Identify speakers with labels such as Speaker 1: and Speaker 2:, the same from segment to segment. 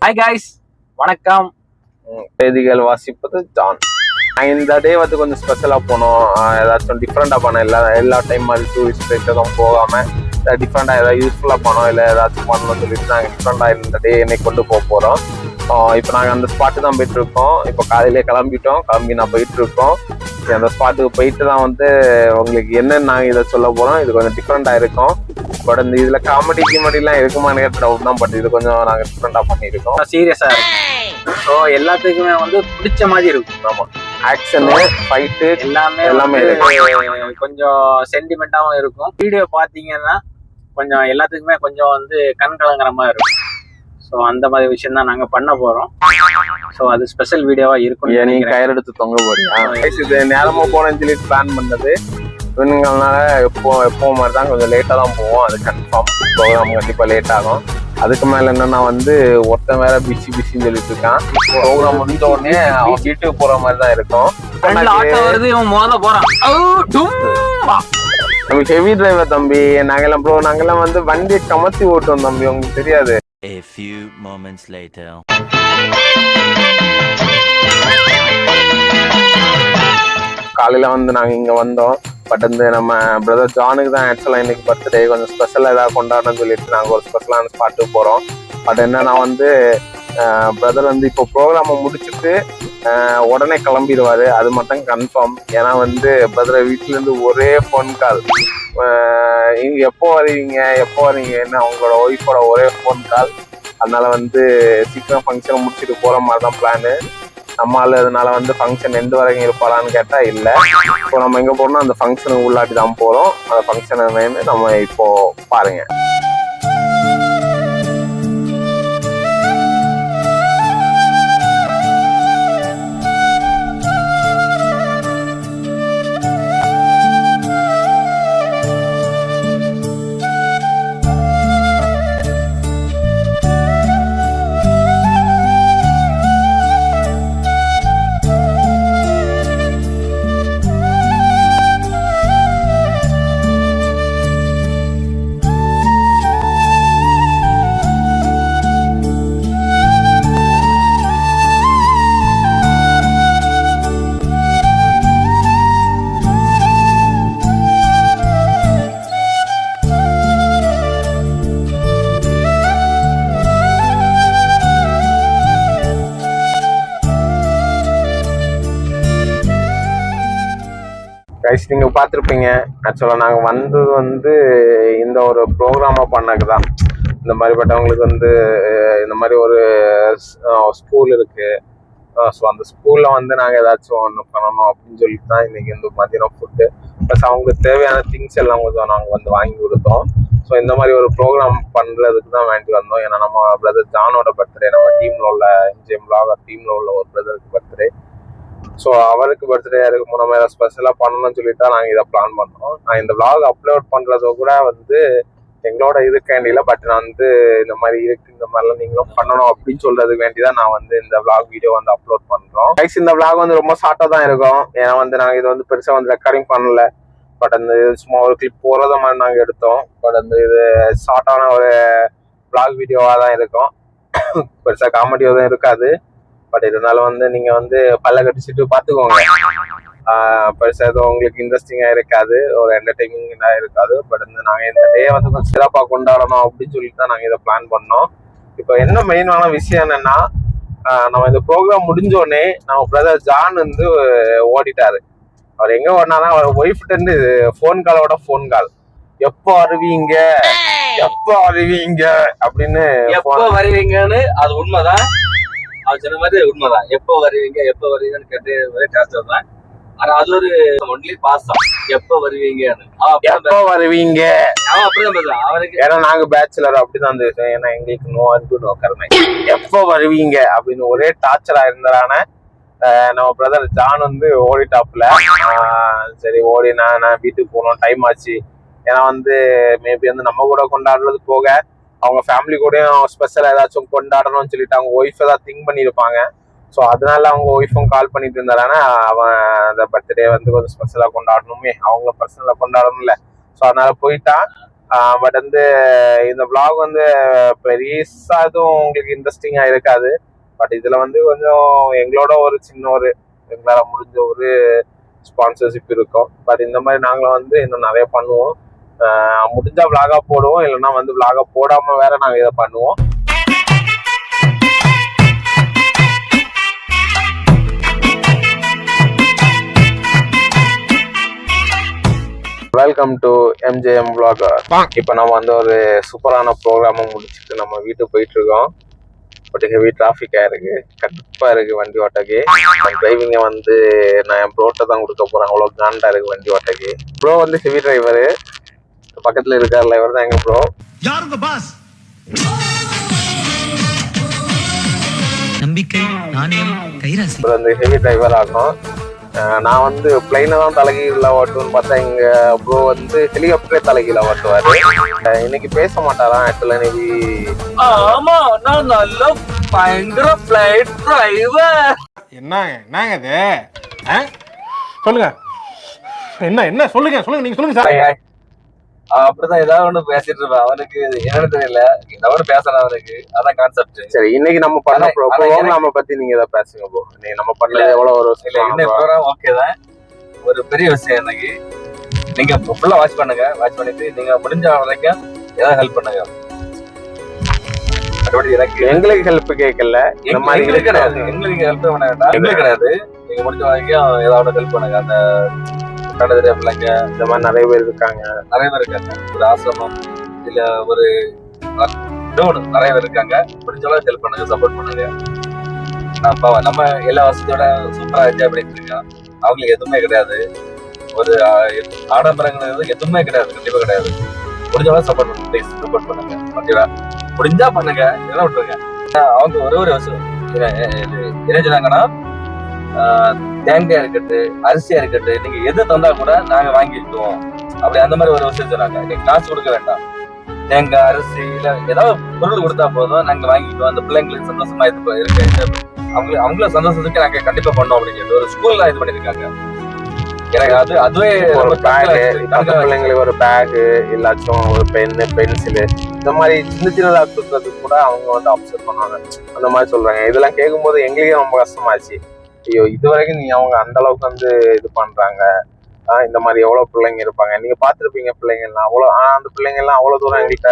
Speaker 1: Hi guys, வணக்கம்.
Speaker 2: செய்திகள் வாசிப்பது ஜான். இந்த டே வந்து கொஞ்சம் ஸ்பெஷலாக போனோம். ஏதாச்சும் டிஃப்ரெண்டாக பண்ணோம். எல்லா டைம் மாதிரி டூரிஸ்ட் பிளேஸ் எதுவும் போகாமல் டிஃப்ரெண்டாக ஏதாவது யூஸ்ஃபுல்லாக பண்ணோம், இல்லை ஏதாச்சும் பண்ணணும்னு சொல்லிட்டு நாங்கள் டிஃப்ரெண்டாக இந்த டே என்னைக்கு கொண்டு போகிறோம். இப்போ நாங்கள் அந்த ஸ்பாட்டு தான் போயிட்டுருக்கோம். இப்போ காலையிலே கிளம்பி நான் போயிட்டுருக்கோம். அந்த ஸ்பாட்டுக்கு போயிட்டு தான் வந்து உங்களுக்கு என்னன்னு நாங்கள் இதை சொல்ல போகிறோம். இது கொஞ்சம் டிஃப்ரெண்டாக இருக்கும். பட் இந்த இதில் காமெடிலாம் இருக்குமான்னு கேட்ட டவுட் தான். பட் இது கொஞ்சம் நாங்கள் டிஃப்ரெண்டாக பண்ணியிருக்கோம்.
Speaker 1: சீரியஸாக இருக்கும். ஸோ எல்லாத்துக்குமே வந்து பிடிச்ச மாதிரி இருக்கும்.
Speaker 2: ஆமாம், ஆக்ஷனு, ஃபைட்டு எல்லாமே
Speaker 1: கொஞ்சம் சென்டிமெண்ட்டாகவும் இருக்கும். வீடியோ பார்த்தீங்கன்னா கொஞ்சம் எல்லாத்துக்குமே கொஞ்சம் வந்து கண் கலங்குற மாதிரி இருக்கும். ஸோ அந்த மாதிரி விஷயம் தான் நாங்கள் பண்ண போகிறோம். ஸோ அது ஸ்பெஷல் வீடியோவாக இருக்கும்.
Speaker 2: நீ கயிறு எடுத்து தொங்க போறியா? இது நேரமாக போனேன்னு சொல்லி பிளான் பண்ணது. இவங்கனால எப்போ மாதிரி தான் கொஞ்சம் லேட்டாக தான் போவோம். அது கன்ஃபார்ம் ப்ரோக்ராம் கண்டிப்பாக லேட் ஆகும். அதுக்கு மேலே என்னன்னா வந்து ஒருத்தன் வேற பிஸின்னு சொல்லிட்டு இருக்கான். ப்ரோக்ராம் முடிஞ்ச உடனே அவன் வீட்டுக்கு போற மாதிரி தான் இருக்கும். நம்ம ஹெவி டிரைவர் தம்பி. நாங்கெல்லாம் வந்து வண்டியை கமத்தி ஓட்டுவோம் தம்பி, உங்களுக்கு தெரியாது.
Speaker 3: A few moments later.
Speaker 2: காலையில வந்து நாங்க இங்க வந்தோம். பட் வந்து நம்ம பிரதர் ஜானுக்கு தான் ஆக்சுவலா இன்னைக்கு பர்த்டே. கொஞ்சம் ஸ்பெஷலா ஏதாவது கொண்டாடணும்னு சொல்லிட்டு நாங்க ஒரு ஸ்பெஷலான ஸ்பாட்டுக்கு போறோம். பட் என்னன்னா வந்து பிரதர் வந்து இப்போ ப்ரோக்ராமை முடிச்சுட்டு உடனே கிளம்பிடுவாரு. அது மட்டும் கன்ஃபார்ம். ஏன்னா வந்து பிரதர் வீட்டுல இருந்து ஒரே ஃபோன் கால், நீங்க எப்போ வருவீங்கன்னு அவங்களோட ஒய்ஃபோட ஒரே ஃபோன் கால். அதனால வந்து சீக்கிரம் ஃபங்க்ஷனை முடிச்சுட்டு போற மாதிரி தான் பிளானு. நம்மளால அதனால வந்து ஃபங்க்ஷன் எந்த வரைக்கும் இருப்பாளான்னு கேட்டா இல்லை. இப்போ நம்ம எங்க போறோம்னா அந்த ஃபங்க்ஷனுக்கு உள்ளாட்டி தான் போறோம். அந்த ஃபங்க்ஷனை நம்ம இப்போ பாருங்க. கைஸ், நீங்க பார்த்துருப்பீங்க. ஆக்சுவலா நாங்க வந்தது வந்து இந்த ஒரு ப்ரோக்ராமா பண்ணக்கு தான். இந்த மாதிரிப்பட்டவங்களுக்கு வந்து இந்த மாதிரி ஒரு ஸ்கூல் இருக்கு. ஸோ அந்த ஸ்கூல்ல வந்து நாங்கள் ஏதாச்சும் ஒன்று பண்ணணும் அப்படின்னு சொல்லிட்டு தான் இன்னைக்கு வந்து மதியானம் ஃபுட்டு ப்ளஸ் அவங்களுக்கு தேவையான திங்ஸ் எல்லாம் கொஞ்சம் நாங்கள் வந்து வாங்கி கொடுத்தோம். ஸோ இந்த மாதிரி ஒரு ப்ரோக்ராம் பண்ணுறதுக்கு தான் வேண்டி வந்தோம். ஏன்னா நம்ம பிரதர் ஜானோட பர்த்டே, நம்ம டீம்ல உள்ள எம்ஜிஎம் வ்ளாகர் டீம்ல உள்ள ஒரு பிரதருக்கு பர்த்டே. ஸோ அவருக்கு பர்த்டே இருக்கும் நம்ம ஏதாவது ஸ்பெஷலாக பண்ணணும்னு சொல்லிட்டு தான் நாங்கள் இதை பிளான் பண்ணோம். நான் இந்த விளாக் அப்லோட் பண்ணுறத கூட வந்து எங்களோட இதுக்காண்டியில, பட் நான் வந்து இந்த மாதிரி இருக்கு, இந்த மாதிரிலாம் நீங்களும் பண்ணணும் அப்படின்னு சொல்றதுக்கு வேண்டிதான் நான் வந்து இந்த விளாக் வீடியோ வந்து அப்லோட் பண்றோம். கைஸ், இந்த விளாக் வந்து ரொம்ப ஷார்ட்டா தான் இருக்கும். ஏன்னா வந்து நாங்கள் இது வந்து பெருசாக வந்து ரெக்கார்டிங் பண்ணல. பட் அந்த சும்மா ஒரு கிளிப் போகிறத மாதிரி நாங்கள் எடுத்தோம். பட் அந்த இது ஷார்ட்டான ஒரு விளாக் வீடியோவாக தான் இருக்கும். பெருசாக காமெடியோ தான் இருக்காது. பட் இதனால வந்து நீங்க வந்து பல்ல கடிச்சிட்டு பாத்துக்கோங்க. பெருசா எதுவும் உங்களுக்கு இன்ட்ரெஸ்டிங்கா இருக்காது, ஒரு என்டர்டைனிங்கா இருக்காது. பட் வந்து நாங்க இந்த டே வந்து கொஞ்சம் சிறப்பா கொண்டாடணும் அப்படின்னு சொல்லிட்டு தான் நாங்க இதை பிளான் பண்ணோம். இப்போ என்ன மெயினான விஷயம் என்னன்னா, நம்ம இந்த ப்ரோக்ராம் முடிஞ்ச உடனே நம்ம பிரதர் ஜான் வந்து ஓடிட்டாரு. அவர் எங்க ஓடினாதான் அவர் ஒய்ஃப்ட்ட இருந்து ஃபோன் கால், எப்போ வருவீங்க அப்படின்னு.
Speaker 1: எப்போ வருவீங்கன்னு அது உண்மைதான். அவர் சொன்ன மாதிரி உண்மைதான். எப்போ வருவீங்கன்னு கேட்டு ஒரே டார்ச்சர் தான். ஆனா அது ஒரு ஒன்லி பாஸ் தான். எப்போ வருவீங்கன்னு
Speaker 2: அவன் அப்படிதான் பேசுறான் அவனுக்கு. ஏன்னா நாங்க பேச்சுலர் அப்படிதான் இருந்தோம். ஏன்னா எங்களுக்கு நோ அன்பு நோ கருணை. எப்போ வருவீங்க அப்படின்னு ஒரே டார்ச்சரா இருந்தான நம்ம பிரதர் ஜான் வந்து ஓடிட்டாப்ல. சரி ஓடி நான் வீட்டுக்கு போகணும், டைம் ஆச்சு. ஏன்னா வந்து மேபி வந்து நம்ம கூட கொண்டாடுறது போக அவங்க ஃபேமிலி கூடயும் ஸ்பெஷலாக ஏதாச்சும் கொண்டாடணும்னு சொல்லிட்டு அவங்க ஒய்ஃப் ஏதாவது திங்க் பண்ணியிருப்பாங்க. ஸோ அதனால அவங்க ஒய்ஃபும் கால் பண்ணிட்டு இருந்தாங்கன்னா அவன் அந்த பர்த்டே வந்து கொஞ்சம் ஸ்பெஷலாக கொண்டாடணுமே, அவங்கள பர்சனலாக கொண்டாடணும்ல. ஸோ அதனால போயிட்டான். பட் வந்து இந்த vlog வந்து பெருசா எதுவும் உங்களுக்கு இன்ட்ரெஸ்டிங்கா இருக்காது. பட் இதுல வந்து கொஞ்சம் எங்களோட ஒரு சின்ன ஒரு எங்களால் முடிஞ்ச ஒரு ஸ்பான்சர்ஷிப் இருக்கும். பட் இந்த மாதிரி நாங்களும் வந்து இன்னும் நிறைய பண்ணுவோம். முடிஞ்சா vlog-ஆ போடுவோம், இல்லைன்னா வந்து vlog-ஆ போடாம வேற நாங்க இதை பண்ணுவோம். Welcome to MJM vlogger. இப்போ நம்ம வந்து ஒரு சூப்பரான ப்ரோக்ராமை முடிச்சுட்டு நம்ம வீட்டுக்கு போயிட்டு இருக்கோம். பட் ஹெவி டிராஃபிக்காக இருக்கு, கடுப்பா இருக்கு வண்டி ஓட்டக்கு. டிரைவிங்கை வந்து நான் என் ப்ரோட்ட தான் கொடுக்க போறேன், அவ்வளோ காண்டா இருக்கு வண்டி ஓட்டக்கு. ப்ரோ வந்து ஹெவி டிரைவரு, பக்கத்துல இருக்காருல இவர் தான் எங்க ப்ரோ.
Speaker 4: யாருங்க பாஸ்? நம்பிக்கை, நாணயம், கைராசி.
Speaker 2: இவர் வந்து ஹெவி டிரைவர் ஆகணும். நான் வந்து பிளைனை தான் தலைகீழ ஓட்டுவேன்னு பார்த்தா எங்க ப்ரோ வந்து ஹெலிகாப்டரே தலைகீழ ஓட்டுவாரு. இன்னைக்கு பேச மாட்டாராம் ஆக்சுவலா. இன்னைக்கு
Speaker 1: ஆமா, நான் நல்ல பயங்கர ஃபிளைட் டிரைவர்.
Speaker 5: என்னங்க இது? சொல்லுங்க, என்ன சொல்லுங்க நீங்க சொல்லுங்க சார்.
Speaker 1: அப்படிதான் ஏதாவது ஒண்ணு பேசிட்டு இருப்பேன். அவனுக்கு என்னன்னு தெரியல, ஏதாவது பேசலாம் அவனுக்கு, அதான் கான்செப்ட்.
Speaker 2: சரி, இன்னைக்கு நம்ம பண்ண ப்ரோக்ராம பத்தி நீங்க ஏதாவது பேசுங்க ப்ரோ. இன்னைக்கு நம்ம பண்ணல எவ்வளவு ஒரு
Speaker 1: ப்ரோக்ராம் ஓகே தான். ஒரு பெரிய விஷயம் இன்னைக்கு நீங்க ஃபுல்லா வாட்ச் பண்ணுங்க. வாட்ச் பண்ணிட்டு நீங்க முடிஞ்ச வரைக்கும் ஏதாவது ஹெல்ப் பண்ணுங்க.
Speaker 2: எங்களுக்கு ஹெல்ப் கேட்கல,
Speaker 1: எங்களுக்கு கிடையாது, எங்களுக்கு ஹெல்ப் பண்ண வேண்டாம், எங்களுக்கு கிடையாது. நீங்க முடிஞ்ச வரைக்கும் ஏதாவது ஹெல்ப் பண்ணுங்க. அந்த கண்டதிரியா பிள்ளைங்க
Speaker 2: இந்த மாதிரி நிறைய பேர் இருக்காங்க.
Speaker 1: ஒரு ஆசிரமம் இல்ல ஒரு நிறைய பேர் இருக்காங்க. முடிஞ்ச அளவுக்கு ஹெல்ப் பண்ணுங்க, சப்போர்ட் பண்ணுங்க. நம்ம எல்லா வசதியோட சூப்பரா என்ஜாய் பண்ணிட்டு இருக்கோம். அவங்களுக்கு எதுவுமே கிடையாது, ஒரு ஆடம்பரங்கள் எதுவுமே கிடையாது, கண்டிப்பா கிடையாது. முடிஞ்ச அளவுக்கு சப்போர்ட் பண்ணுங்க, ப்ளீஸ் சப்போர்ட் பண்ணுங்க. ஓகேவா? முடிஞ்சா பண்ணுங்க, எல்லாம் விட்டுருங்க. அவங்க ஒரு விஷயம் என்ன சொன்னாங்கன்னா, தேங்காய் இருக்கட்டும், அரிசியா இருக்கட்டும், நீங்க எது தந்தா கூட நாங்க வாங்கிக்குவோம். அப்படி அந்த மாதிரி ஒரு விஷயம் சொன்னாங்க. நீங்க காசு கொடுக்க வேண்டாம், தேங்காய் அரிசி இல்ல ஏதாவது பொருள் கொடுத்தா போதும், நாங்க வாங்கிக்குவோம். அந்த பிள்ளைங்களுக்கு சந்தோஷமா இருக்கு, அவங்கள சந்தோஷத்துக்கு நாங்க கண்டிப்பா பண்ணோம் அப்படின்னு சொல்லி ஒரு ஸ்கூல்ல இது பண்ணிருக்காங்க. எனக்கு அதுவே
Speaker 2: ஒரு பேக், பிள்ளைங்களுக்கு ஒரு பேக் இல்லாச்சும் ஒரு பென்னு, பென்சிலு, இந்த மாதிரி சின்னதா கொடுக்கறதுக்கு கூட அவங்க வந்து அப்செட் பண்ணுவாங்க. அந்த மாதிரி சொல்றாங்க. இதெல்லாம் கேட்கும்போது எங்களுக்கே ரொம்ப கஷ்டமாச்சு. ஐயோ, இது வரைக்கும் அவங்க அந்த அளவுக்கு வந்து இது பண்றாங்க. இந்த மாதிரி எவ்வளவு பிள்ளைங்க இருப்பாங்க, நீங்க பாத்துருப்பீங்க பிள்ளைங்கள்லாம் அவ்வளவு. அந்த பிள்ளைங்க எல்லாம் அவ்வளவு தூரம் எங்கள்கிட்ட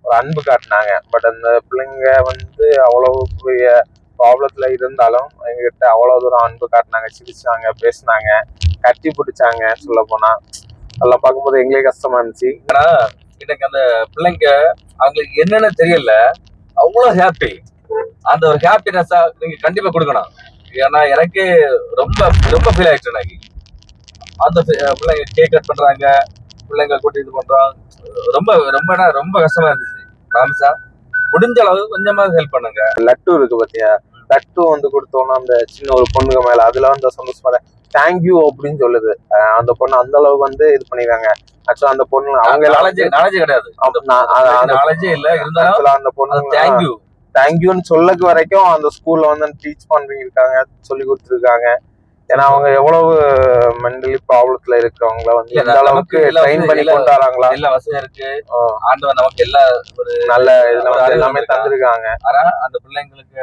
Speaker 2: ஒரு அன்பு காட்டினாங்க. பட் அந்த பிள்ளைங்க வந்து அவ்வளவு பெரிய ப்ராப்ளத்துல இருந்தாலும் எங்ககிட்ட அவ்வளவு தூரம் அன்பு காட்டினாங்க, சிரிச்சாங்க, பேசினாங்க, கட்டி பிடிச்சாங்க. சொல்ல போனா அதெல்லாம் பார்க்கும்போது எங்களே கஷ்டமா இருந்துச்சு.
Speaker 1: ஆனா இன்னைக்கு அந்த பிள்ளைங்க அவங்களுக்கு என்னன்னு தெரியல, அவ்வளவு ஹாப்பி. அந்த ஒரு ஹாப்பினஸா நீங்க கண்டிப்பா கொடுக்கணும். ஏன்னா எனக்கு ரொம்ப ரொம்ப ஃபீல் ஆயிடுச்சு. எனக்கு அந்த பிள்ளைங்க கேக் கட் பண்றாங்க, பிள்ளைங்க கூட்டி இது பண்றாங்க, ரொம்ப ரொம்ப ரொம்ப கஷ்டமா இருந்துச்சு. ராமிசா முடிஞ்ச அளவு கொஞ்சமா ஹெல்ப் பண்ணுங்க.
Speaker 2: லட்டு இருக்கு பாத்தியா, லட்டு வந்து கொடுத்தோம்னா அந்த சின்ன ஒரு பொண்ணுங்க மேல அதுல வந்து சந்தோஷமா தேங்க்யூ அப்படின்னு சொல்லுது. அந்த பொண்ணு அந்த அளவுக்கு வந்து இது பண்ணிருக்காங்க. ஆக்சுவலா அந்த பொண்ணு அவங்க
Speaker 1: நாலேஜ் கிடையாது, நாலேஜே இல்ல, இருந்தாலும் அந்த பொண்ணு தேங்க்யூ
Speaker 2: தேங்க்யூன்னு சொல்லக்கு வரைக்கும் அந்த ஸ்கூல்ல வந்து டீச் பண்ணிருக்காங்க, சொல்லி கொடுத்துருக்காங்க. ஏன்னா அவங்க எவ்வளவு மென்டலி ப்ராப்ளத்துல இருக்கிறவங்கள வந்து இந்த அளவுக்கு ட்ரெயின் பண்ணி கொண்டு வராங்களா.
Speaker 1: எல்லா வசதியும் இருக்கு, ஆண்டவன் நமக்கு எல்லா ஒரு
Speaker 2: நல்ல எல்லாமே தந்திருக்காங்க.
Speaker 1: ஆனா அந்த பிள்ளைங்களுக்கு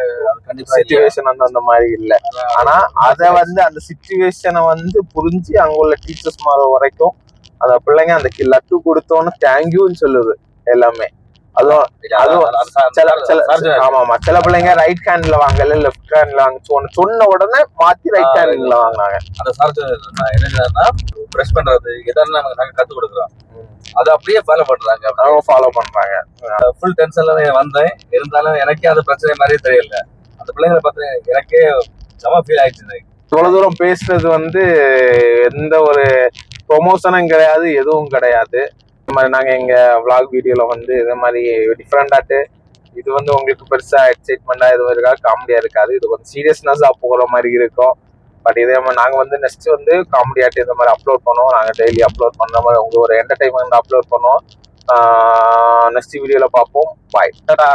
Speaker 2: சிச்சுவேஷன் வந்து அந்த மாதிரி இல்ல. ஆனா அத வந்து அந்த சிச்சுவேஷனை வந்து புரிஞ்சு அங்க உள்ள டீச்சர்ஸ் மாற வரைக்கும் அந்த பிள்ளைங்க அந்த லட்டு கொடுத்தோன்னு தேங்க்யூன்னு சொல்லுது எல்லாமே. அதுவும் ஆமா, சில பிள்ளைங்க ரைட் ஹேண்ட்ல வாங்கல, லெஃப்ட் ஹேண்ட்ல வாங்க சொன்ன உடனே மாத்தி ரைட் ஹேண்ட்ல வாங்கினாங்க.
Speaker 1: அந்த சார்ஜ் என்ன பிரஷ் பண்றது எதாவது நாங்க கத்து கொடுக்குறோம், அதை அப்படியே ஃபாலோ பண்றாங்க.
Speaker 2: அவங்க ஃபாலோ பண்றாங்க.
Speaker 1: ஃபுல் டென்ஷன்ல வந்தேன், இருந்தாலும் எனக்கே அது பிரச்சனை மாதிரியே தெரியல. அந்த பிள்ளைங்களை பார்த்து எனக்கே செம ஃபீல் ஆயிடுச்சு.
Speaker 2: இவ்வளவு தூரம் பேசுறது வந்து எந்த ஒரு ப்ரொமோஷனும் கிடையாது, எதுவும் கிடையாது. இந்த மாதிரி நாங்க எங்க vlog வீடியோல வந்து இது மாதிரி டிஃப்ரெண்டாட்டு இது வந்து உங்களுக்கு பெருசா எக்ஸைட்மெண்டா எதுவும் இருக்காது, காமெடியா இருக்காது. இது கொஞ்சம் சீரியஸ்னஸா போகிற மாதிரி இருக்கும். பட் இதே மாதிரி நாங்க வந்து நெக்ஸ்ட் வந்து காமெடியாட்டு இந்த மாதிரி அப்லோட் பண்ணுவோம். நாங்க டெய்லி அப்லோட் பண்ற மாதிரி உங்களுக்கு ஒரு என்டர்டைன்மெண்ட் அப்லோட் பண்ணுவோம். நெக்ஸ்ட் வீடியோல பார்ப்போம். பாய், டாடா.